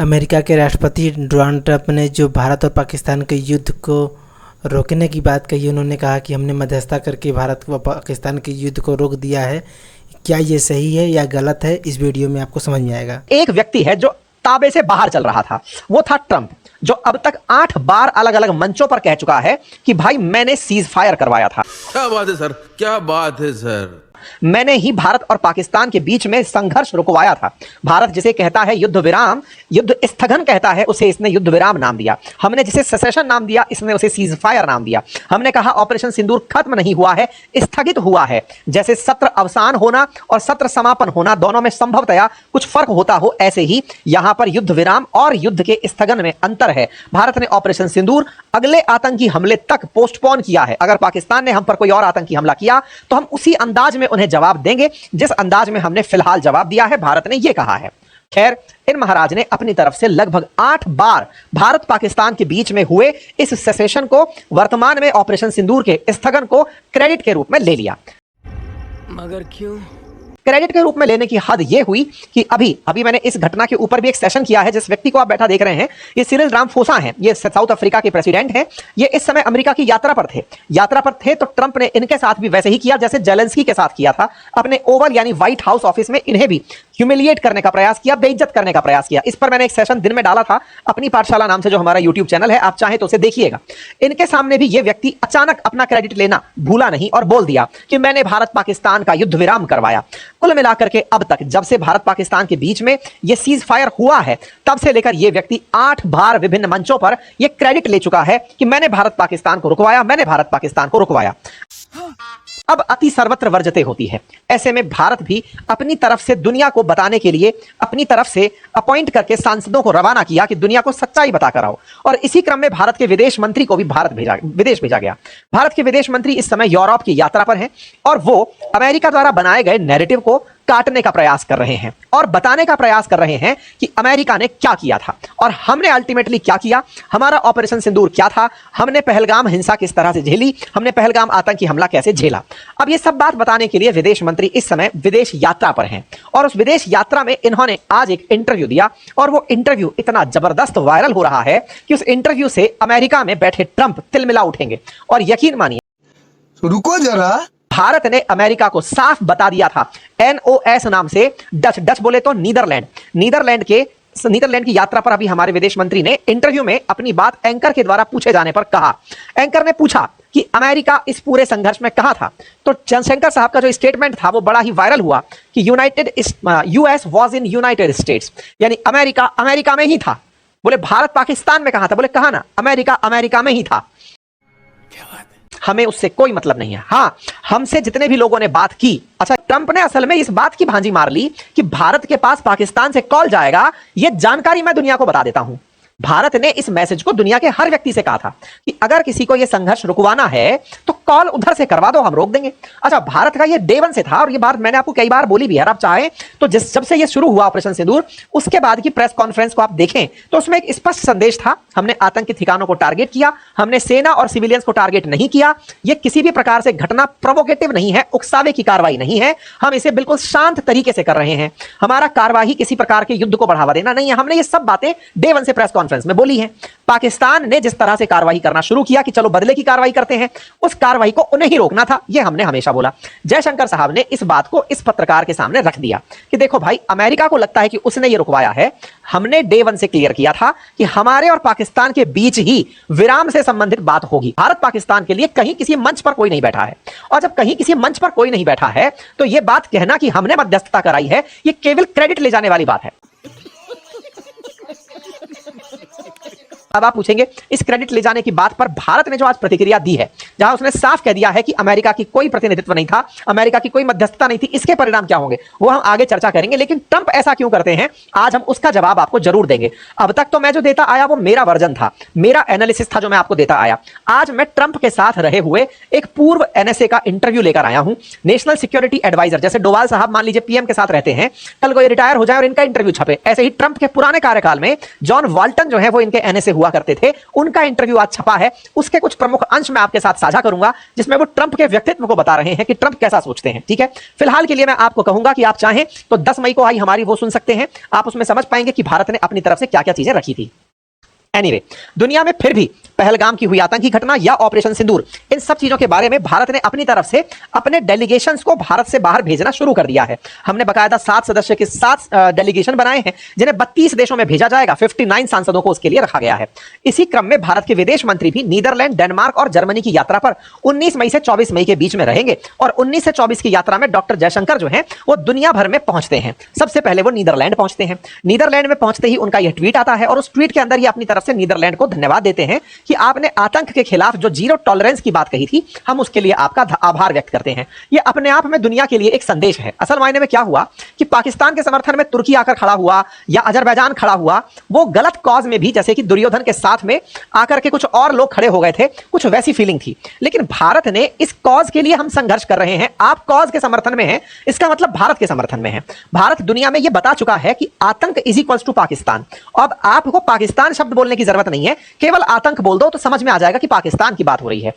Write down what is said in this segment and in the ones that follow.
America के राष्ट्रपति Donald Trump ने जो भारत और पाकिस्तान के युद्ध को रोकने की बात कही, उन्होंने कहा कि हमने मध्यस्थता करके भारत व पाकिस्तान के युद्ध को रोक दिया है। क्या ये सही है या गलत है, इस वीडियो में आपको समझ में आएगा। एक व्यक्ति है जो ताबे से बाहर चल रहा था, वो था ट्रंप, जो अब तक 8 बार अलग अलग मंचों पर कह चुका है कि भाई मैंने सीज फायर करवाया था। क्या बात है सर, क्या बात है सर, मैंने ही भारत और पाकिस्तान के बीच में संघर्ष रुकवाया था। भारत जिसे कहता है युद्ध विराम, युद्ध स्थगन कहता है, उसे इसने युद्ध विराम नाम दिया। हमने जिसे सेसेशन नाम दिया, इसने उसे सीज फायर नाम दिया। हमने कहा ऑपरेशन सिंदूर खत्म नहीं हुआ है, स्थगित हुआ है। जैसे सत्र अवसान होना और सत्र समापन होना दोनों में संभवतया कुछ फर्क होता हो, ऐसे ही यहां पर युद्ध विराम और युद्ध के स्थगन में अंतर है। भारत ने ऑपरेशन सिंदूर अगले आतंकी हमले तक पोस्टपोन किया है। अगर पाकिस्तान ने हम पर कोई और आतंकी हमला किया तो हम उसी अंदाज में उन्हें जवाब देंगे जिस अंदाज में हमने फिलहाल जवाब दिया है, भारत ने यह कहा है। खैर, इन महाराज ने अपनी तरफ से लगभग 8 बार भारत पाकिस्तान के बीच में हुए इस सेसेशन को, वर्तमान में ऑपरेशन सिंदूर के स्थगन को क्रेडिट के रूप में ले लिया। मगर क्यों? क्रेडिट के रूप में लेने की हद यह हुई कि अभी मैंने इस घटना के ऊपर भी एक सेशन किया है। जिस व्यक्ति को आप बैठा देख रहे हैं, ये सिरिल रामाफोसा हैं, ये साउथ अफ्रीका के प्रेसिडेंट हैं। ये इस समय अमेरिका की यात्रा पर थे तो ट्रंप ने इनके साथ भी वैसे ही किया जैसे जेलेंस्की के साथ किया था। अपने ओवल यानी व्हाइट हाउस ऑफिस में इन्हें भी ह्यूमिलिएट करने का प्रयास किया, बेइज्जत करने का प्रयास किया। इस पर मैंने एक सेशन दिन में डाला था अपनी पाठशाला नाम से, जो हमारा यूट्यूब चैनल है, आप चाहें तो उसे देखिएगा। इनके सामने भी ये व्यक्ति अचानक अपना क्रेडिट लेना भूला नहीं और बोल दिया कि मैंने भारत पाकिस्तान का युद्ध विराम करवाया। कुल मिलाकर के अब तक जब से भारत पाकिस्तान के बीच में यह सीज फायर हुआ है, तब से लेकर यह व्यक्ति 8 बार विभिन्न मंचों पर यह क्रेडिट ले चुका है कि मैंने भारत पाकिस्तान को रुकवाया, मैंने भारत पाकिस्तान को रुकवाया। अब अति सर्वत्र वर्जते होती है। ऐसे में भारत भी अपनी तरफ से दुनिया को बताने के लिए अपनी तरफ से अपॉइंट करके सांसदों को रवाना किया कि दुनिया को सच्चाई बताकर आओ। और इसी क्रम में भारत के विदेश मंत्री को भी विदेश भेजा गया। भारत के विदेश मंत्री इस समय यूरोप की यात्रा पर हैं और वो अमेरिका द्वारा बनाए गए नैरेटिव को काटने का प्रयास कर रहे हैं और बताने का प्रयास कर रहे हैं कि अमेरिका ने क्या किया था और हमने अल्टीमेटली क्या किया, हमारा ऑपरेशन सिंदूर क्या था, हमने पहलगाम हिंसा किस तरह से झेली, हमने पहलगाम आतंकी हमला कैसे झेला। अब ये सब बात बताने के लिए विदेश मंत्री इस समय विदेश यात्रा पर हैं और उस विदेश यात्रा में इन्होंने आज एक इंटरव्यू दिया और वो इंटरव्यू इतना जबरदस्त वायरल हो रहा है कि उस इंटरव्यू से अमेरिका में बैठे ट्रंप तिलमिला उठेंगे। और यकीन मानिए, रुको जरा, भारत ने अमेरिका को साफ बता दिया था, NOS नाम से, डच बोले तो नीदरलैंड की यात्रा पर अभी हमारे विदेश मंत्री ने इंटरव्यू में अपनी बात एंकर के द्वारा पूछे जाने पर कहा। एंकर ने पूछा कि अमेरिका इस पूरे संघर्ष में कहां था, तो जयशंकर साहब का जो स्टेटमेंट था वो बड़ा ही वायरल हुआ कि US was in United states, यानी अमेरिका में ही था। बोले भारत पाकिस्तान में कहां था, बोले कहा ना, अमेरिका में ही था। हमें उससे कोई मतलब नहीं है। हाँ, हमसे जितने भी लोगों ने बात की, अच्छा, ट्रंप ने असल में इस बात की भांजी मार ली कि भारत के पास पाकिस्तान से कॉल जाएगा, यह जानकारी मैं दुनिया को बता देता हूं। भारत ने इस मैसेज को दुनिया के हर व्यक्ति से कहा था कि अगर किसी को यह संघर्ष रुकवाना है तो कॉल उधर से करवा दो, हम रोक देंगे। अच्छा, भारत का यह डे 1 से था और यह बात मैंने आपको कई बार बोली भी है। आप चाहें तो जब से यह शुरू हुआ ऑपरेशन सिंदूर, उसके बाद की प्रेस कॉन्फ्रेंस को आप देखें तो उसमें एक स्पष्ट संदेश था, हमने आतंकी ठिकानों को टारगेट किया, हमने सेना और सिविलियंस को टारगेट नहीं किया। यह किसी भी प्रकार से घटना प्रोवोकेटिव नहीं है, उकसावे की कार्रवाई नहीं है, हम इसे बिल्कुल शांत तरीके से कर रहे हैं। हमारा कार्रवाई किसी प्रकार के युद्ध को बढ़ावा देना नहीं है। हमने ये सब बातें डे 1 से प्रेस कॉन्फ्रेंस में बोली है। पाकिस्तान ने जिस तरह से कार्रवाई करना शुरू किया कि चलो बदले की कार्रवाई करते हैं, उस कार्रवाई को उन्हें ही रोकना था, यह हमने हमेशा बोला। जयशंकर साहब ने इस बात को इस पत्रकार के सामने रख दिया कि देखो भाई, अमेरिका को लगता है कि उसने ये रुकवाया है। हमने डे 1 से क्लियर किया था कि हमारे और पाकिस्तान के बीच ही विराम से संबंधित बात होगी। भारत पाकिस्तान के लिए कहीं किसी मंच पर कोई नहीं बैठा है, और जब कहीं किसी मंच पर कोई नहीं बैठा है तो यह बात कहना कि हमने मध्यस्थता कराई है, यह केवल क्रेडिट ले जाने वाली बात है। अब आप पूछेंगे, इस क्रेडिट ले जाने की बात पर भारत ने जो आज प्रतिक्रिया दी है, जहां उसने साफ कह दिया है कि अमेरिका की कोई प्रतिनिधित्व नहीं था, अमेरिका की कोई मध्यस्थता नहीं थी, इसके परिणाम क्या होंगे वो हम आगे चर्चा करेंगे। लेकिन ट्रंप ऐसा क्यों करते हैं, आज हम उसका जवाब आपको जरूर देंगे। अब तक तो मैं जो देता आया वो मेरा वर्जन था, मेरा एनालिसिस था जो मैं आपको देता आया। आज मैं ट्रंप के साथ रहे हुए एक पूर्व NSA का इंटरव्यू लेकर आया हूं। नेशनल सिक्योरिटी एडवाइजर, जैसे डोवाल साहब मान लीजिए PM के साथ रहते हैं, कल को ये रिटायर हो जाए और इनका इंटरव्यू छपे, ऐसे ही ट्रंप के पुराने कार्यकाल में जॉन वाल्टन जो है वो इनके NSA हुआ करते थे, उनका इंटरव्यू आज छपा है। उसके कुछ प्रमुख अंश मैं आपके साथ साझा करूंगा जिसमें वो ट्रंप के व्यक्तित्व को बता रहे हैं कि ट्रंप कैसा सोचते हैं। ठीक है, फिलहाल के लिए मैं आपको कहूंगा कि आप चाहें तो 10 मई को आई हमारी वो सुन सकते हैं, आप उसमें समझ पाएंगे कि भारत ने अपनी तरफ से क्या क्या चीजें रखी थी। एनीवे, दुनिया में फिर भी पहलगाम की हुई आतंकी घटना या ऑपरेशन सिंदूर, इन सब चीजों के बारे में भारत ने अपनी तरफ से अपने डेलीगेशंस को भारत से बाहर भेजना शुरू कर दिया है। हमने बकायदा 7 सदस्य के 7 डेलीगेशन बनाए हैं जिन्हें 32 देशों में भेजा जाएगा। 59 सांसदों को उसके लिए रखा गया है। इसी क्रम में भारत के विदेश मंत्री भी नीदरलैंड, डेनमार्क और जर्मनी की यात्रा पर 19 मई से 24 मई के बीच में रहेंगे और 19 से 24 की यात्रा में डॉक्टर जयशंकर जो हैं वो दुनिया भर में पहुंचते हैं। सबसे पहले वो नीदरलैंड पहुंचते हैं। नीदरलैंड में पहुंचते ही उनका यह ट्वीट आता है और उस ट्वीट के अंदर ही अपनी तरफ से नीदरलैंड को धन्यवाद देते हैं कि आपने आतंक के खिलाफ जो जीरो टॉलरेंस की बात कही थी, हम उसके लिए आपका आभार व्यक्त करते हैं। यह अपने आप में दुनिया के लिए एक संदेश है। असल मायने में क्या हुआ कि पाकिस्तान के समर्थन में तुर्की आकर खड़ा हुआ या अजरबैजान खड़ा हुआ, वो गलत कॉज में भी, जैसे कि दुर्योधन के साथ में आकर के कुछ और लोग खड़े हो गए थे, कुछ वैसी फीलिंग थी। लेकिन भारत ने इस कॉज के लिए हम संघर्ष कर रहे हैं, आप कॉज के समर्थन में हैं, इसका मतलब भारत के समर्थन में है। भारत दुनिया में यह बता चुका है कि आतंक इज इक्वल्स टू पाकिस्तान। अब आपको पाकिस्तान शब्द बोलने की जरूरत नहीं है, केवल आतंक बोल दो तो समझ में आ जाएगा कि पाकिस्तान की बात हो रही है।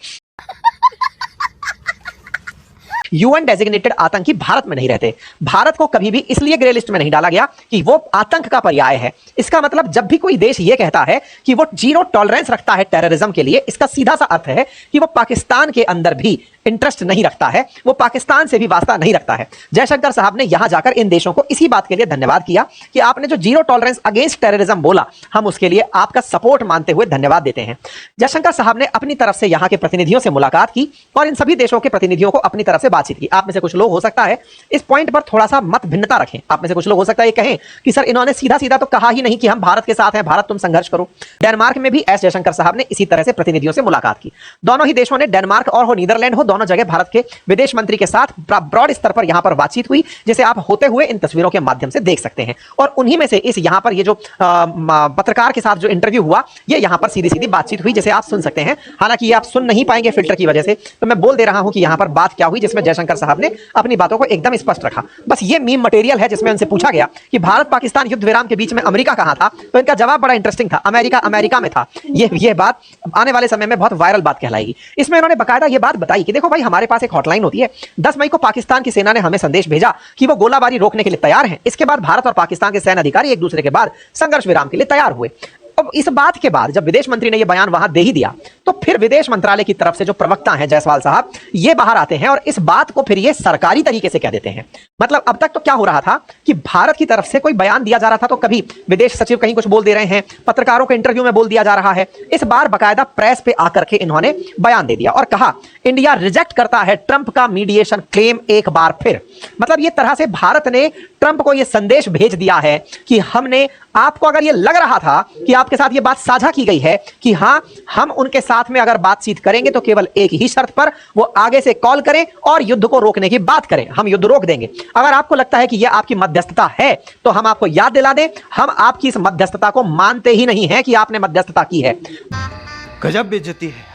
यूएन डेजिग्नेटेड आतंकी भारत में नहीं रहते। भारत को कभी भी इसलिए ग्रे लिस्ट में नहीं डाला गया कि वो आतंक का पर्याय है। इसका मतलब जब भी कोई देश ये कहता है कि वो जीरो टॉलरेंस रखता है टेररिज्म के लिए, इसका सीधा सा अर्थ है कि वो पाकिस्तान के अंदर भी इंटरेस्ट नहीं रखता है, वो पाकिस्तान से भी वास्ता नहीं रखता है। जयशंकर साहब ने यहां जाकर इन देशों को इसी बात के लिए धन्यवाद किया कि आपने जो जीरो टॉलरेंस अगेंस्ट टेररिज्म बोला, हम उसके लिए आपका सपोर्ट मानते हुए धन्यवाद देते हैं। जयशंकर साहब ने अपनी तरफ से यहां के प्रतिनिधियों से मुलाकात की और इन सभी देशों के प्रतिनिधियों को अपनी तरफ से बातचीत की। आप में से कुछ लोग हो सकता है इस पॉइंट पर थोड़ा सा मत भिन्नता रखें। आप में से कुछ लोग हो सकता है ये कहें कि सर इन्होंने सीधा सीधा तो कहा ही नहीं कि हम भारत के साथ हैं, भारत तुम संघर्ष करो। डेनमार्क में भी एस जयशंकर साहब ने इसी तरह से प्रतिनिधियों से मुलाकात की। दोनों ही देशों ने, डेनमार्क और हो नीदरलैंड हो, दोनों जगह भारत के विदेश मंत्री के साथ ब्रॉड स्तर पर यहां पर बातचीत हुई, जिसे आप होते हुए इन तस्वीरों के माध्यम से देख सकते हैं। और उन्हीं में से इस यहां पर ये जो पत्रकार के साथ जो इंटरव्यू हुआ, ये यहां पर सीधी सीधी बातचीत हुई जिसे आप सुन सकते हैं। हालांकि ये आप सुन नहीं पाएंगे फिल्टर की वजह से, तो मैं बोल दे रहा हूं कि यहां पर बात क्या हुई जिसमें जयशंकर साहब ने अपनी बातों को एकदम स्पष्ट रखा। बस ये मीम मटेरियल है जिसमें उनसे पूछा गया कि भारत पाकिस्तान युद्ध विराम के बीच में अमेरिका कहां था, तो इनका जवाब बड़ा इंटरेस्टिंग था, अमेरिका अमेरिका में था। ये बात आने वाले समय में बहुत वायरल बात कहलाएगी। इसमें इन्होंने बकायदा ये बात बताई कि देखो भाई, हमारे पास एक हॉटलाइन होती है। 10 मई को पाकिस्तान की सेना ने हमें संदेश भेजा कि वो गोलाबारी रोकने के लिए तैयार हैं। इसके बाद भारत और पाकिस्तान के सैन्य अधिकारी एक दूसरे के बाद संघर्ष विराम के लिए तैयार हुए। अब इस बात के बाद जब विदेश मंत्री ने यह बयान वहां दे ही दिया, तो फिर विदेश मंत्रालय की तरफ से जो प्रवक्ता हैं जायसवाल साहब, ये बाहर आते हैं और इस बात को फिर ये सरकारी तरीके से कह देते हैं। मतलब अब तक तो क्या हो रहा था कि भारत की तरफ से कोई बयान दिया जा रहा था तो कभी विदेश सचिव कहीं कुछ बोल दे रहे हैं, पत्रकारों के इंटरव्यू में बोल दिया जा रहा है। इस बार बाकायदा प्रेस पे आकर के इन्होंने बयान दे दिया और कहा इंडिया रिजेक्ट करता है ट्रंप का मीडिएशन क्लेम एक बार फिर। मतलब ये तरह से भारत ने ट्रंप को यह संदेश भेज दिया है कि हमने आपको, अगर ये लग रहा था कि आपके साथ ये बात साझा की गई है कि हां हम उनके साथ में अगर बातचीत करेंगे तो केवल एक ही शर्त पर, वो आगे से कॉल करें और युद्ध को रोकने की बात करें, हम युद्ध रोक देंगे। अगर आपको लगता है कि यह आपकी मध्यस्थता है तो हम आपको याद दिला दें, हम आपकी इस मध्यस्थता को मानते ही नहीं है कि आपने मध्यस्थता की है। गजब बेइज्जती है।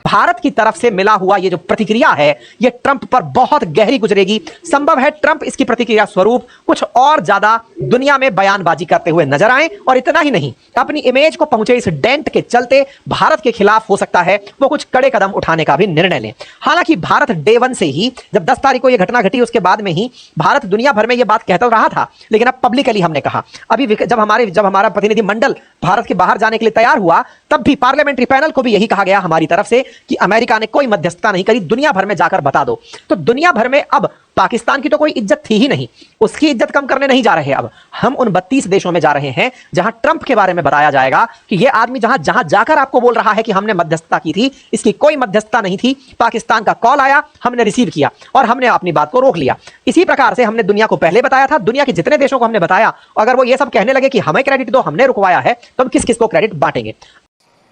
भारत की तरफ से मिला हुआ ये जो प्रतिक्रिया है, ये ट्रंप पर बहुत गहरी गुजरेगी। संभव है ट्रंप इसकी प्रतिक्रिया स्वरूप कुछ और ज्यादा दुनिया में बयानबाजी करते हुए नजर आए। और इतना ही नहीं, अपनी इमेज को पहुंचे इस डेंट के चलते भारत के खिलाफ हो सकता है वो कुछ कड़े कदम उठाने का भी निर्णय लें। हालांकि भारत डे वन से ही, जब 10 तारीख को यह घटना घटी उसके बाद में ही भारत दुनिया भर में यह बात कहता रहा था, लेकिन अब पब्लिकली हमने कहा। अभी जब हमारा प्रतिनिधि मंडल भारत के बाहर जाने के लिए तैयार हुआ, तब भी पार्लियामेंट्री पैनल को भी यही कहा गया हमारी तरफ से कि अमेरिका ने कोई मध्यस्थता नहीं करी, दुनिया भर में जाकर बता दो। तो दुनिया भर में अब पाकिस्तान की तो कोई इज्जत थी ही नहीं, उसकी इज्जत कम करने नहीं जा रहे। अब हम उन 32 देशों में जा रहे हैं जहां ट्रंप के बारे में बताया जाएगा कि यह आदमी जहां जाकर आपको बोल रहा है कि हमने मध्यस्थता की थी, इसकी कोई मध्यस्थता नहीं थी। पाकिस्तान का कॉल आया, हमने रिसीव किया और हमने अपनी बात को रोक लिया। इसी प्रकार से हमने दुनिया को पहले बताया था, दुनिया के जितने देशों को हमने बताया, अगर वो ये सब कहने लगे कि हमें क्रेडिट दो, हमने रुकवाया है, तो हम किस किस को क्रेडिट बांटेंगे।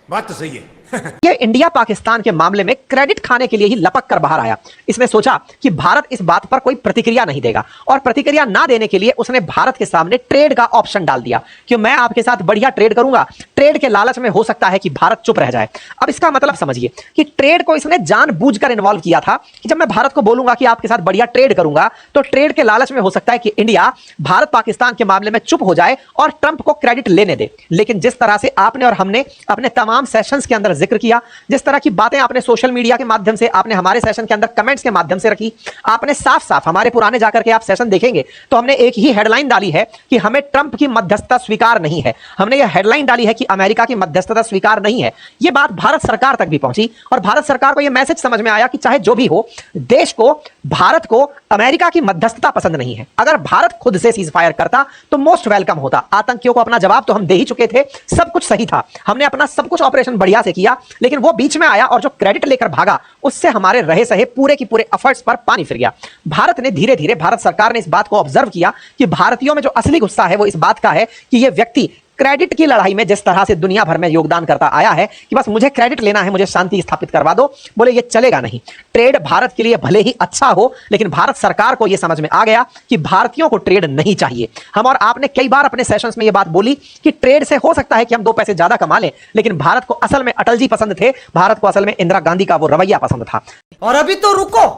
बात तो सही है। ये इंडिया पाकिस्तान के मामले में क्रेडिट खाने के लिए ही लपक कर बाहर आया। इसने सोचा कि भारत इस बात पर कोई प्रतिक्रिया नहीं देगा और प्रतिक्रिया ना देने के लिए उसने भारत के सामने ट्रेड का ऑप्शन डाल दिया कि मैं आपके साथ बढ़िया ट्रेड करूंगा। ट्रेड के लालच में हो सकता है कि भारत चुप रह जाए। अब इसका मतलब समझिए कि ट्रेड को इसने जानबूझकर इन्वॉल्व किया था कि जब मैं भारत को बोलूंगा कि आपके साथ बढ़िया ट्रेड करूंगा, तो ट्रेड के लालच में हो सकता है कि इंडिया भारत पाकिस्तान के मामले में चुप हो जाए और ट्रंप को क्रेडिट लेने दे। लेकिन जिस तरह से आपने और हमने अपने तमाम सेशंस के अंदर जिक्र किया, जिस तरह की बातें आपने सोशल मीडिया के माध्यम से, आपने हमारे सेशन के अंदर कमेंट्स के माध्यम से रखी, आपने साफ साफ हमारे पुराने जाकर के आप सेशन देखेंगे तो हमने एक ही हेडलाइन डाली है कि हमें ट्रंप की मध्यस्थता स्वीकार नहीं है। हमने यह हेडलाइन डाली है कि अमेरिका की मध्यस्थता स्वीकार नहीं है। यह बात भारत सरकार तक भी पहुंची और भारत सरकार को यह मैसेज समझ में आया कि चाहे जो भी हो, देश को, भारत को अमेरिका की मध्यस्थता पसंद नहीं है। अगर भारत खुद से सीज फायर करता तो मोस्ट वेलकम होता। आतंकियों को अपना जवाब तो हम दे ही चुके थे, सब कुछ सही था, हमने अपना सब कुछ ऑपरेशन बढ़िया से किया, लेकिन वो बीच में आया और जो क्रेडिट लेकर भागा उससे हमारे रहे सहे पूरे की पूरे एफर्ट्स पर पानी फिर गया। भारत ने धीरे धीरे, भारत सरकार ने इस बात को ऑब्जर्व किया कि भारतीयों में जो असली गुस्सा है वो इस बात का है कि यह व्यक्ति क्रेडिट की लड़ाई में जिस तरह से दुनिया भर में योगदान करता आया है कि बस मुझे क्रेडिट लेना है, मुझे शांति स्थापित करवा दो, बोले ये चलेगा नहीं। ट्रेड भारत के लिए भले ही अच्छा हो, लेकिन भारत सरकार को यह समझ में आ गया कि भारतीयों को ट्रेड नहीं चाहिए। हम और आपने कई बार अपने सेशंस में यह बात बोली कि ट्रेड से हो सकता है कि हम 2 पैसे ज्यादा कमा लें, लेकिन भारत को असल में अटल जी पसंद थे, भारत को असल में इंदिरा गांधी का वो रवैया पसंद था। और अभी तो रुको,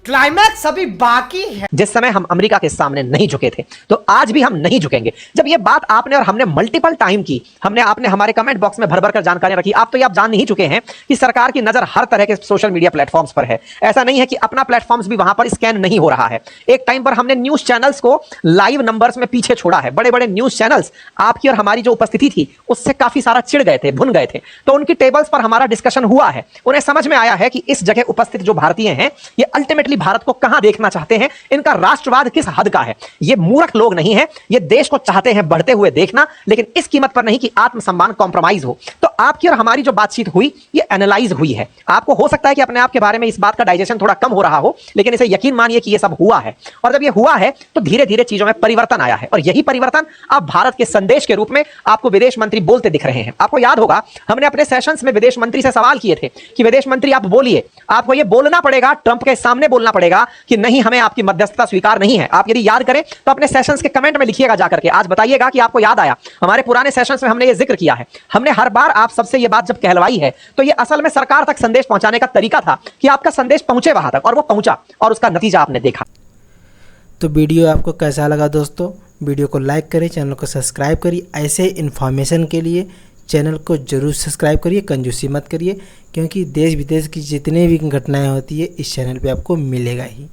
क्लाइमैक्स अभी बाकी है। जिस समय हम अमेरिका के सामने नहीं झुके थे, तो आज भी हम नहीं झुकेंगे। जब ये बात आपने और हमने मल्टीपल टाइम की, आपने हमारे कमेंट बॉक्स में भर भर कर जानकारियां रखी। आप तो ये आप जान नहीं चुके हैं कि सरकार की नजर हर तरह के सोशल मीडिया प्लेटफॉर्म्स पर है। ऐसा नहीं है कि अपना प्लेटफॉर्म्स भी वहां पर स्कैन नहीं हो रहा है। एक टाइम पर हमने न्यूज चैनल्स को लाइव नंबर्स में पीछे छोड़ा है। बड़े बड़े न्यूज चैनल्स आपकी और हमारी जो उपस्थिति थी उससे काफी सारा चिढ़ गए थे, भुन गए थे, तो उनकी टेबल्स पर हमारा डिस्कशन हुआ है। उन्हें समझ में आया है कि इस जगह उपस्थित जो भारतीय हैं ये अल्टीमेटली भारत को कहां देखना चाहते हैं, इनका राष्ट्रवाद किस हद का है। ये मूर्ख लोग नहीं है, ये देश को चाहते हैं बढ़ते हुए देखना, लेकिन इस कीमत पर नहीं कि आत्मसम्मान कॉम्प्रोमाइज हो। तो आपकी और हमारी जो बातचीत हुई ये एनालाइज हुई है। आपको हो सकता है कि अपने आप के बारे में इस बात का डाइजेशन थोड़ा कम हो रहा हो, लेकिन इसे यकीन मानिए कि ये सब हुआ है। और जब ये हुआ है तो धीरे धीरे चीजों में परिवर्तन आया है, और यही परिवर्तन अब भारत के संदेश के रूप में आपको विदेश मंत्री बोलते दिख रहे हैं। आपको याद होगा हमने अपने सेशंस में विदेश मंत्री से सवाल किए थे कि विदेश मंत्री आप बोलिए, आपको ये बोलना पड़ेगा, ट्रंप के सामने बोलना पड़ेगा कि नहीं, हमें आपकी मध्यस्थता स्वीकार नहीं है। आप यदि याद करें तो अपने सेशंस के कमेंट में लिखिएगा जाकर के, आज बताइएगा कि आपको याद आया। हमारे पुराने सेशंस में हमने ये जिक्र किया है। हमने हर बार आप सबसे ये बात जब कहलवाई है तो ये असल में सरकार तक संदेश पहुंचाने का तरीका था कि आपका संदेश पहुंचे वहां तक, और वो पहुंचा, और उसका नतीजा आपने देखा। तो वीडियो आपको कैसा लगा दोस्तों? वीडियो को लाइक करिए, चैनल को सब्सक्राइब करिए। ऐसे इन्फॉर्मेशन के लिए चैनल को जरूर सब्सक्राइब करिए, कंजूसी मत करिए, क्योंकि देश विदेश की जितनी भी घटनाएं होती है इस चैनल पे आपको मिलेगा ही।